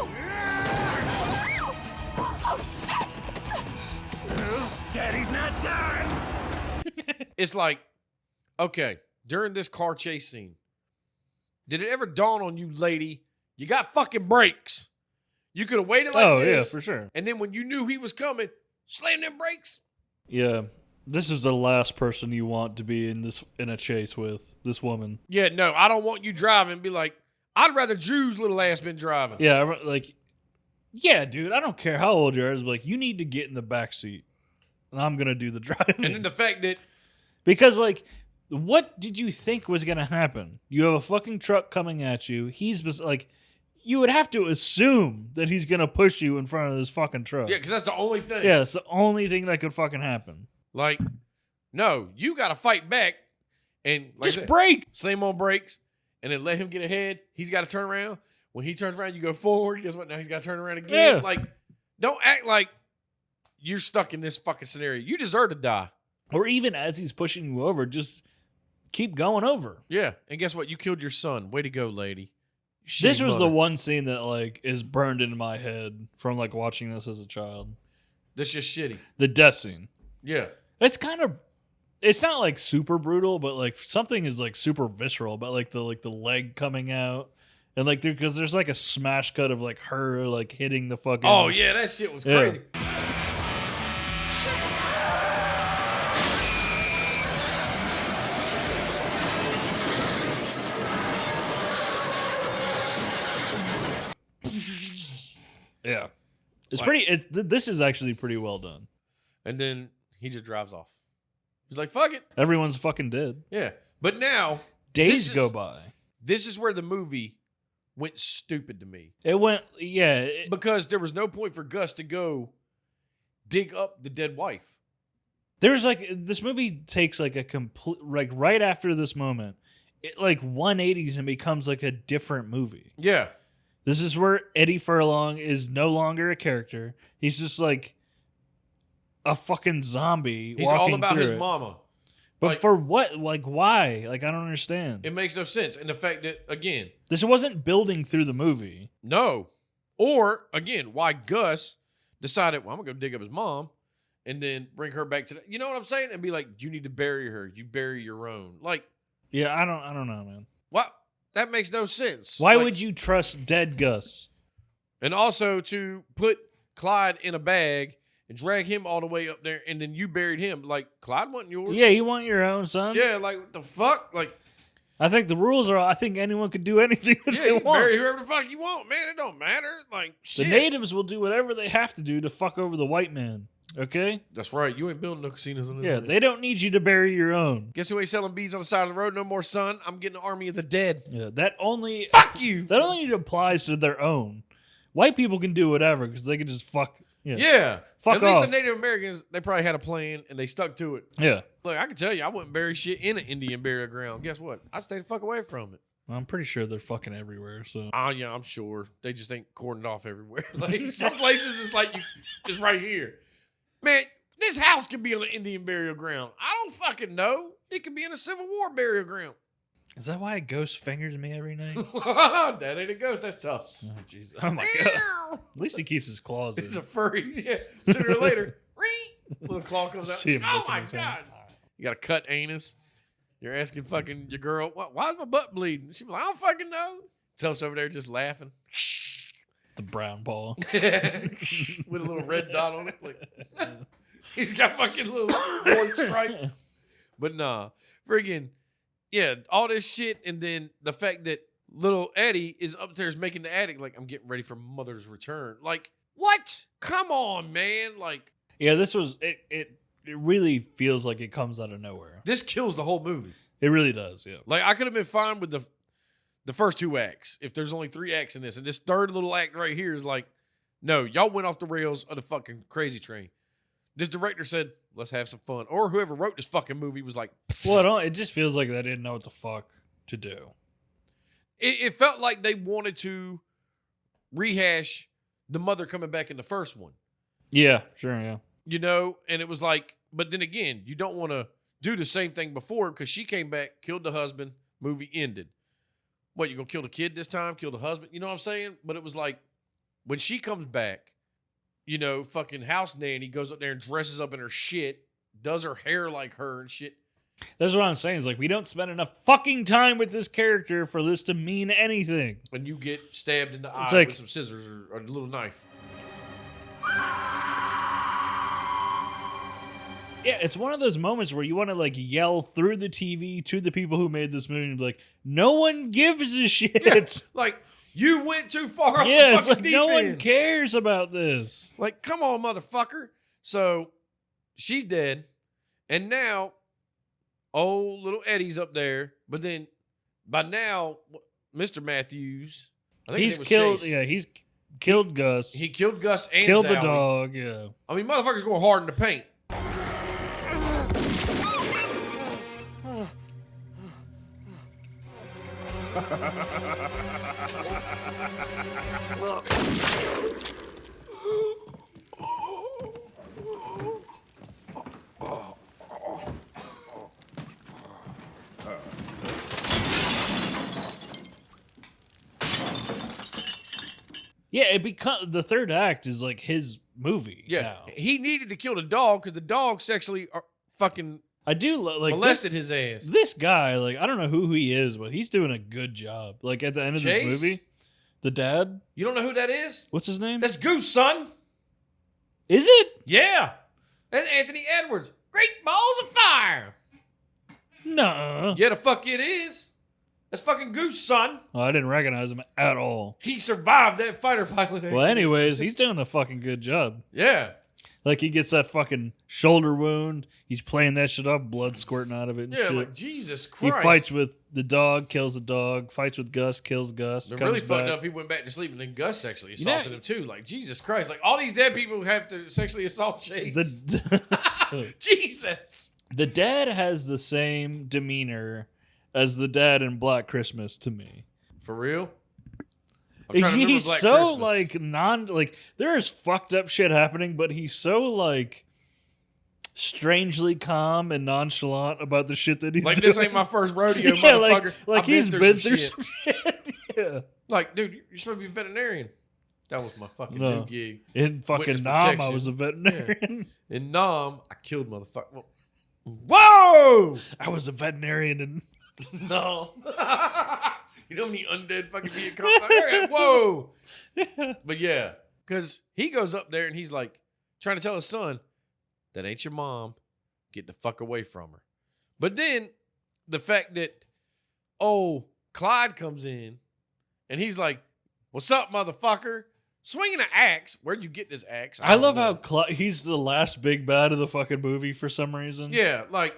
Daddy's not done. It's like, okay, during this car chase scene, did it ever dawn on you, lady, you got fucking brakes? You could have waited like oh this. yeah, for sure. And then when you knew he was coming, slam them brakes. Yeah, this is the last person you want to be in a chase with, this woman. Yeah, no, I don't want you driving. Be like, I'd rather Drew's little ass been driving. Yeah, like, yeah, dude, I don't care how old you are. It's like you need to get in the back seat, and I'm gonna do the driving. And then the fact that Because, like, what did you think was going to happen? You have a fucking truck coming at you. He's just, like, you would have to assume that he's going to push you in front of this fucking truck. yeah, because that's the only thing. Yeah, it's the only thing that could fucking happen. Like, no, you got to fight back and like I Just said, brake. slam on brakes. and then let him get ahead. He's got to turn around. When he turns around, you go forward. Guess what? Now he's got to turn around again. Yeah. Like, don't act like you're stuck in this fucking scenario. You deserve to die. Or even as he's pushing you over, just keep going over. Yeah. And guess what? You killed your son. Way to go, lady. This Shitty was mother. the one scene that like is burned into my head from like watching this as a child. That's just shitty. The death scene. Yeah. It's kind of, it's not like super brutal, but like something is like super visceral about like the leg coming out. And like, because there's like a smash cut of like her like hitting the fucking. Oh, yeah. That shit was Yeah. crazy. Yeah. It's Like- pretty, this is actually pretty well done. And then he just drives off. He's like, fuck it. Everyone's fucking dead. Yeah. But now, Days This go is- by. this is where the movie went stupid to me. It went, yeah. Because there was no point for Gus to go dig up the dead wife. There's like, this movie takes like a complete, like right after this moment, it like 180s and becomes like a different movie. Yeah. This is where Eddie Furlong is no longer a character. He's just like a fucking zombie. He's walking all about through his it. mama. But like- for what? Like, why? Like, I don't understand. It makes no sense. And the fact that, again, This wasn't building through the movie. no. Or, again, why Gus decided, well, I'm going to go dig up his mom and then bring her back to the, you know what I'm saying? And be like, you need to bury her. You bury your own. Like, Yeah, I don't know, man. what? That makes no sense. Why Like, would you trust dead Gus? And also to put Clyde in a bag and drag him all the way up there, and then you buried him. Like, Clyde wasn't yours. Yeah, you want your own son? Yeah, like, what the fuck? Like, I think the rules are, I think anyone could do anything that yeah, they you want. bury whoever the fuck you want, man. It don't matter. Like, The shit. natives will do whatever they have to do to fuck over the white man. Okay? That's right. You ain't building no casinos on this Yeah, land. they don't need you to bury your own. Guess who ain't selling beads on the side of the road no more, son? I'm getting an army of the dead. Yeah, that only Fuck you. that only applies to their own. White people can do whatever because they can just fuck. Yeah. Yeah. Fuck At least off. the Native Americans, they probably had a plan and they stuck to it. Yeah. Look, I can tell you, I wouldn't bury shit in an Indian burial ground. Guess what? I'd stay the fuck away from it. I'm pretty sure they're fucking everywhere. So Oh, yeah, I'm sure. They just ain't cordoned off everywhere. Like, some places it's like, it's right here. Man, this house could be on an Indian burial ground. I don't fucking know. It could be in a Civil War burial ground. is that why a ghost fingers me every night? That ain't a ghost. That's tough. Oh, jeez. Oh my god. At least he keeps his claws in. It's a furry. Yeah. Sooner or later, little claw comes out. See him Oh licking my his god! hand. You got a cut anus. You're asking fucking your girl, why is my butt bleeding? She be like, I don't fucking know. Self's over there just laughing The brown ball. with a little red dot on it. Like, he's got fucking little orange stripe. But nah, friggin', yeah, all this shit, and then the fact that little Eddie is upstairs making the attic like, I'm getting ready for mother's return. Like, what? Come on, man. Like, Yeah, this was it really feels like it comes out of nowhere. this kills the whole movie. It really does, yeah. Like, I could have been fine with the first two acts if there's only 3 acts in this, and this third little act right here is like, no, y'all went off the rails of the fucking crazy train. This director said, let's have some fun. Or whoever wrote this fucking movie was like, Well, it just feels like they didn't know what the fuck to do. it felt like they wanted to rehash the mother coming back in the first one. Yeah, sure, yeah. You know, and it was like, but then again, you don't want to do the same thing before because she came back, killed the husband, movie ended. What, you gonna kill the kid this time, kill the husband? You know what I'm saying? But it was like, when she comes back, you know, fucking house nanny goes up there and dresses up in her shit, does her hair like her and shit. That's what I'm saying. Is like we don't spend enough fucking time with this character for this to mean anything. And you get stabbed in the eye like- with some scissors or a little knife. Yeah, it's one of those moments where you want to like yell through the TV to the people who made this movie and be like, no one gives a shit. Yeah, like, you went too far off Yeah, the it's fucking like deep no one end. cares about this. Like, come on, motherfucker. So she's dead. And now, old little Eddie's up there. But then by now, Mr. Matthews, I think his He's name was killed. Chase. Yeah, he's killed Gus. He killed Gus and killed the Zowie. dog. Yeah. I mean, motherfucker's going hard in the paint. Yeah, it the third act is like his movie. Yeah, now. he needed to kill the dog because the dog sexually fucking I do like molested his ass. This guy, like, I don't know who he is, but he's doing a good job. Like at the end of Chase? this movie, the dad. You don't know who that is? What's his name? That's Goose, son. Is it? Yeah, that's Anthony Edwards. Great balls of fire. No. Yeah, the fuck it is. That's fucking Goose, son. Oh, I didn't recognize him at all. He survived that fighter pilot accident. Well, anyways, he's doing a fucking good job. Yeah. Like he gets that fucking shoulder wound. He's playing that shit off, blood squirting out of it and Yeah, shit. like, Jesus He Christ. fights with the dog, kills the dog. Fights with Gus, kills Gus. They're comes really fucked back. up if he went back to sleep and then Gus sexually You know- assaulted him too. Like, Jesus Christ. Like, all these dead people have to sexually assault Chase. Jesus. The dad has the same demeanor as the dad in Black Christmas to me. For real? I'm trying to remember He's Black so Christmas. like there is fucked up shit happening, but he's so like strangely calm and nonchalant about the shit that he's Like, doing. this ain't my first rodeo, Yeah, motherfucker. like I've he's been through some some shit. Yeah. Like, dude, you're supposed to be a veterinarian. That was my fucking No. new gig. In fucking Witness Nam, I protection. was a veterinarian. In Nam, I killed motherfucker. Whoa! I was a veterinarian and No. You know how many undead fucking Viet Cong? Like, whoa. But yeah, because he goes up there and he's like trying to tell his son, that ain't your mom. Get the fuck away from her. But then the fact that, Clyde comes in and he's like, what's up, motherfucker? Swinging an axe. Where'd you get this axe? I love don't know. how he's the last big bad of the fucking movie for some reason. Yeah, like,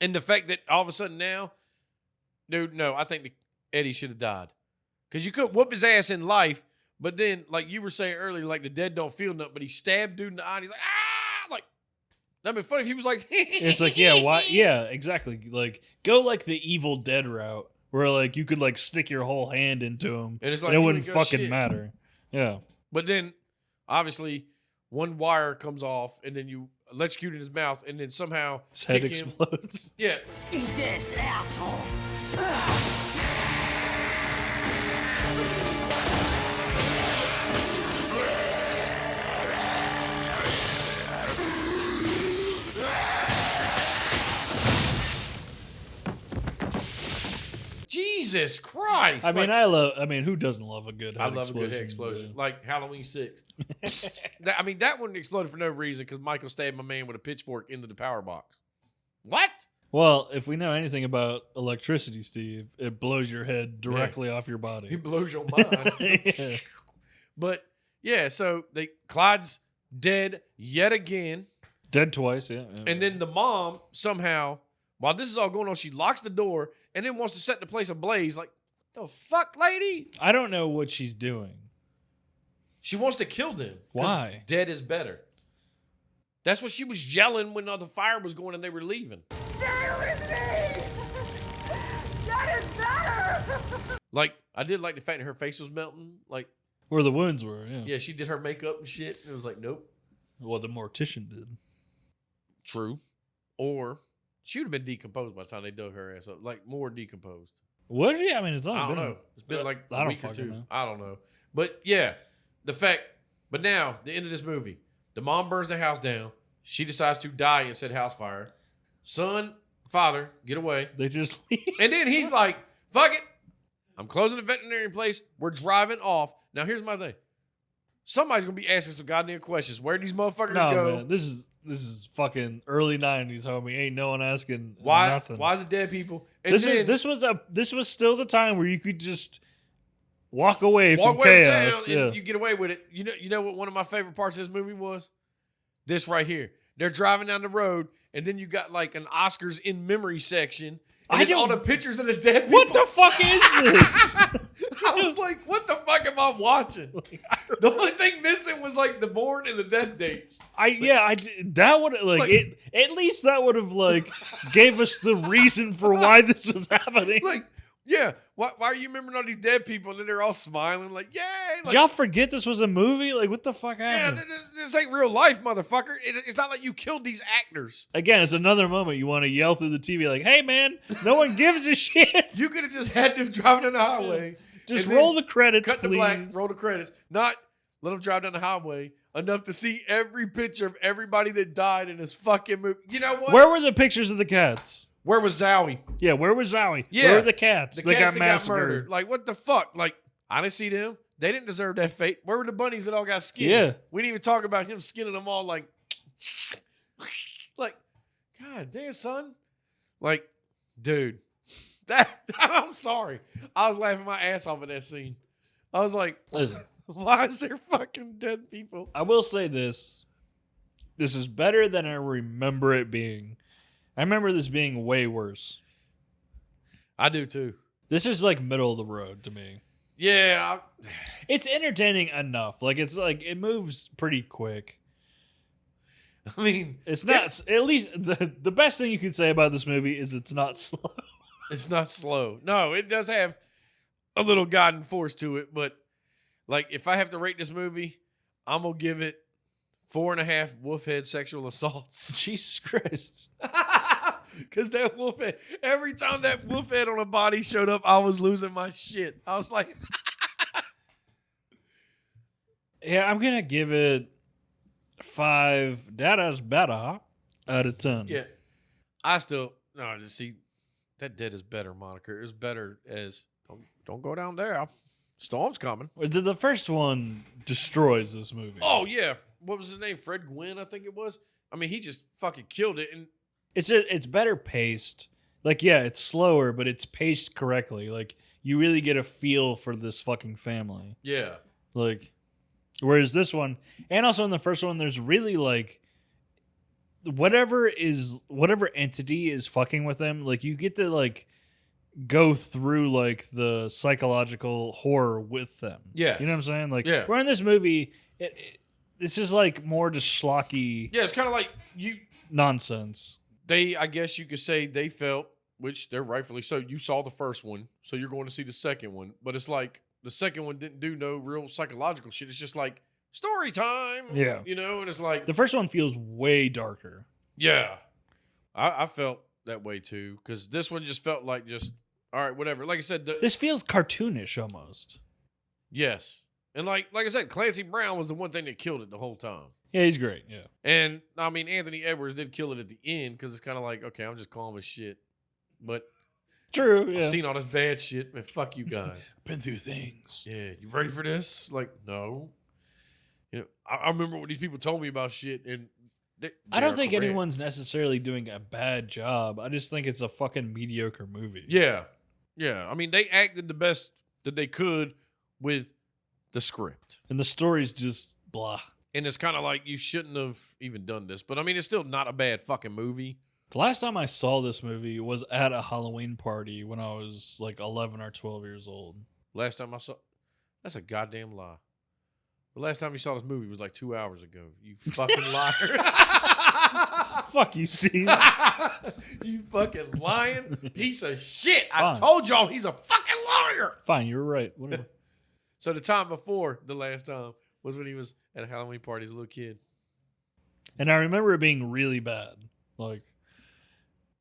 and the fact that all of a sudden now, dude, no, I think Eddie should have died. Because you could whoop his ass in life, but then, like you were saying earlier, like the dead don't feel nothing, but he stabbed dude in the eye and he's like, ah! Like, that'd be funny if he was like, It's like, yeah, why? Yeah, exactly. Like, go like the Evil Dead route, where like you could like stick your whole hand into him, And it's like, it you wouldn't ain't got fucking shit. matter. Yeah, But then, obviously, one wire comes off, and then you electrocute in his mouth, and then somehow his head kick him. explodes. Yeah, Eat this, asshole. Jesus Christ! I mean, who doesn't love a good head I love explosion? a good head explosion. Like Halloween 6. That one exploded for no reason because Michael stabbed my man with a pitchfork into the power box. What? Well, if we know anything about electricity, Steve, it blows your head directly off your He body. blows your mind. Yeah. But yeah, so Clyde's dead yet again. Dead twice, yeah. And then the mom somehow, while this is all going on, she locks the door and then wants to set the place ablaze. Like, what the fuck, lady? I don't know what she's doing. She wants to kill them. 'Cause Why? Dead is better. That's what she was yelling when the fire was going and they were leaving. Stay with me! That is better! Like, I did like the fact that her face was melting. Like, Where the wounds were, yeah. yeah, she did her makeup and shit. And it was like, nope. Well, the mortician did. True. Or she would have been decomposed by the time they dug her ass up. Like, more decomposed. Was she? I mean, it's I only don't been. know. It's been like I a don't week or fucking two. know. I don't know. But yeah, but now, the end of this movie, the mom burns the house down. She decides to die in said house fire. Son, father, get away. They just leave. And then he's like, fuck it. I'm closing the veterinarian place. We're driving off. Now, here's my thing. Somebody's going to be asking some goddamn questions. Where these motherfuckers No, go? man. This is fucking early 90s, homie. Ain't no one asking Why? nothing. Why is it dead people? And This then was still the time where you could just walk away walk from away chaos. to town Yeah. and you get away with it. You know what one of my favorite parts of this movie was? This right here. They're driving down the road, and then you got like an Oscars in memory section. And I it's all don't- the pictures of the dead people. What the fuck is this? I was like, what the fuck am I watching? The only thing missing was like the born and the death dates. That would Like- at least that would have like gave us the reason for why this was happening. Like, Yeah. Why are you remembering all these dead people and then they're all smiling like, yay? Did Like, y'all forget this was a movie? Like, what the fuck yeah, happened? this ain't real life, motherfucker. It's not like you killed these actors. Again, it's another moment you want to yell through the TV like, hey, man, no one gives a shit. You could have just had them driving down the highway. Just and roll then the credits, cut please. the black, roll the credits. Not let them drive down the highway enough to see every picture of everybody that died in this fucking movie. You know what? Where were the pictures of the cats? Where was Zowie? Yeah, where was Zowie? Yeah. Where were the cats? The They cats got that got massacred. murdered. Like, what the fuck? Like, I didn't see them. They didn't deserve that fate. Where were the bunnies that all got skinned? Yeah. We didn't even talk about him skinning them all like, God damn, son. Like, dude. I'm sorry. I was laughing my ass off at that scene. I was like, Listen, why is there fucking dead people? I will say this. This is better than I remember it being. I remember this being way worse. I do too. This is like middle of the road to me. Yeah. It's entertaining enough. Like it's like it moves pretty quick. I mean, It's not at least the best thing you could say about this movie is it's not slow. it's not slow. No, it does have a little guiding force to it. But like, if I have to rate this movie, I'm going to give it 4.5 wolf head sexual assaults. Jesus Christ. Because that wolf head, every time that wolf head on a body showed up, I was losing my shit. I was like, Yeah, I'm gonna give it 5 Dada's better out of 10. yeah. I still, no, just see, that dead is better moniker. It's better as, don't go down there. Storm's coming. The first one destroys this movie. Oh, yeah. What was his name? Fred Gwynn, I think it was. I mean, he just fucking killed it. And It's better paced. Like, yeah, it's slower, but it's paced correctly. Like, you really get a feel for this fucking family. yeah. Like, whereas this one, and also in the first one, there's really like whatever entity is fucking with them. Like, you get to like go through like the psychological horror with them. Yeah. You know what I'm saying? Like, Yeah. where in this movie, this is like more just schlocky Yeah, it's kind of like nonsense. I guess you could say they felt, which they're rightfully so. You saw the first one, so you're going to see the second one. But it's like the second one didn't do no real psychological shit. It's just like story time. Yeah. You know, and it's like, The first one feels way darker. yeah. I felt that way too, because this one just felt like just, all right, whatever. Like I said, This feels cartoonish almost. yes. And like I said, Clancy Brown was the one thing that killed it the whole time. Yeah, he's great. Yeah. And I mean, Anthony Edwards did kill it at the end because it's kind of like, okay, I'm just calm as shit. But True. Yeah. I've seen all this bad shit, man. Fuck you guys. Been through things. Yeah, you ready for this? Like, no. You know, I remember what these people told me about shit, and I don't think correct. anyone's necessarily doing a bad job. I just think it's a fucking mediocre movie. Yeah, yeah. I mean, they acted the best that they could with the script, And the story's just blah. and it's kind of like you shouldn't have even done this. But I mean, it's still not a bad fucking movie. The last time I saw this movie was at a Halloween party when I was like 11 or 12 years old. Last time I saw, that's a goddamn lie. The last time you saw this movie was like 2 hours ago. You fucking liar. Fuck you, Steve. You fucking lying piece of shit. I Fine. told y'all he's a fucking liar. Fine, you're right. Whatever. So the time before the last time was when he was at a Halloween party as a little kid. And I remember it being really bad. Like,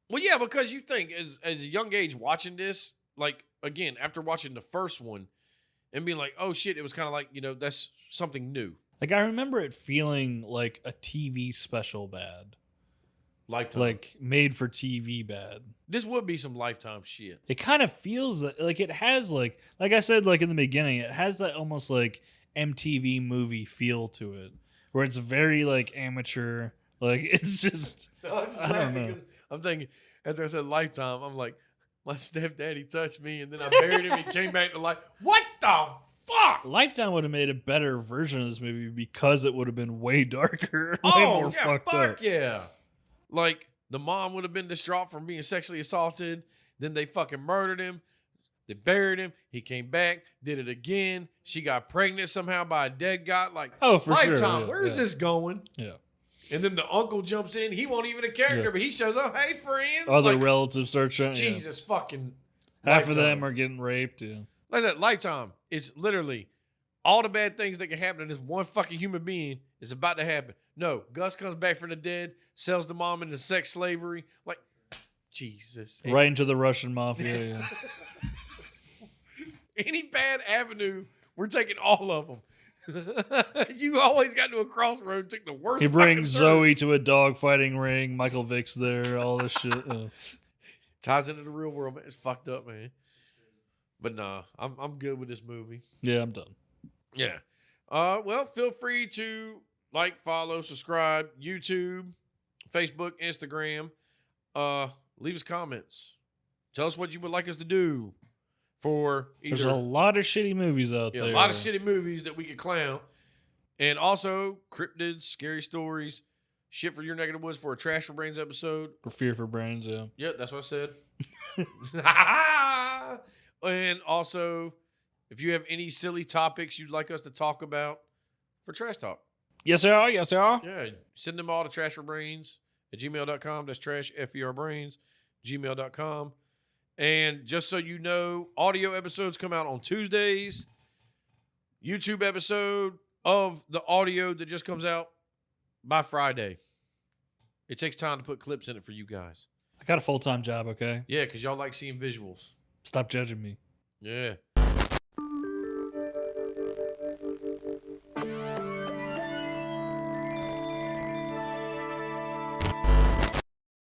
Well, yeah, because you think as a young age watching this, like, again, after watching the first one and being like, oh shit, it was kind of like, you know, that's something new. I remember it feeling like a TV special bad. Lifetime. Like, made for TV bad. This would be some Lifetime shit. It kind of feels like it has like I said, like in the beginning, it has that almost like MTV movie feel to it, where it's very like amateur. Like it's just, No, I'm just I don't laughing know. 'cause I'm thinking, after I said Lifetime, I'm like, my stepdaddy touched me and then I buried him. He came back to life. What the fuck? Lifetime would have made a better version of this movie because it would have been way darker, way Oh, more yeah, fucked fuck up. yeah. Like, the mom would have been distraught from being sexually assaulted. Then they fucking murdered him. They buried him. He came back, did it again. She got pregnant somehow by a dead guy. Like, Oh, for sure, Lifetime, yeah, where's yeah. this going? Yeah. And then the uncle jumps in. He won't even a character, Yeah. but he shows up. Hey, friends. Other Like, relatives start showing. Jesus fucking. Half of them Lifetime. are getting raped. Yeah. Like that, Lifetime. It's literally all the bad things that can happen to this one fucking human being is about to happen. No, Gus comes back from the dead, sells the mom into sex slavery. Like, Jesus. Right into the Russian mafia. Yeah. Any bad avenue, we're taking all of them. You always got to a crossroad, took the worst. He brings fucking turn. Zoe to a dog fighting ring. Michael Vick's there. All this shit. Ties into the real world, man. It's fucked up, man. But nah, I'm good with this movie. Yeah, I'm done. Yeah. Well, feel free to like, follow, subscribe, YouTube, Facebook, Instagram. Leave us comments. Tell us what you would like us to do for either. There's a lot of shitty movies out there. A lot of shitty movies that we could clown. And also cryptids, scary stories, shit for your neck of the woods for a Trash for Brains episode. For Fear for Brains, yeah. Yep, that's what I said. And also, if you have any silly topics you'd like us to talk about for Trash Talk. Yes, sir. Yes, sir. Yeah, send them all to trashferbrains@gmail.com. That's trash, FERbrains, gmail.com. And just so you know, audio episodes come out on Tuesdays. YouTube episode of the audio that just comes out by Friday. It takes time to put clips in it for you guys. I got a full-time job, okay? Yeah, because y'all like seeing visuals. Stop judging me. Yeah.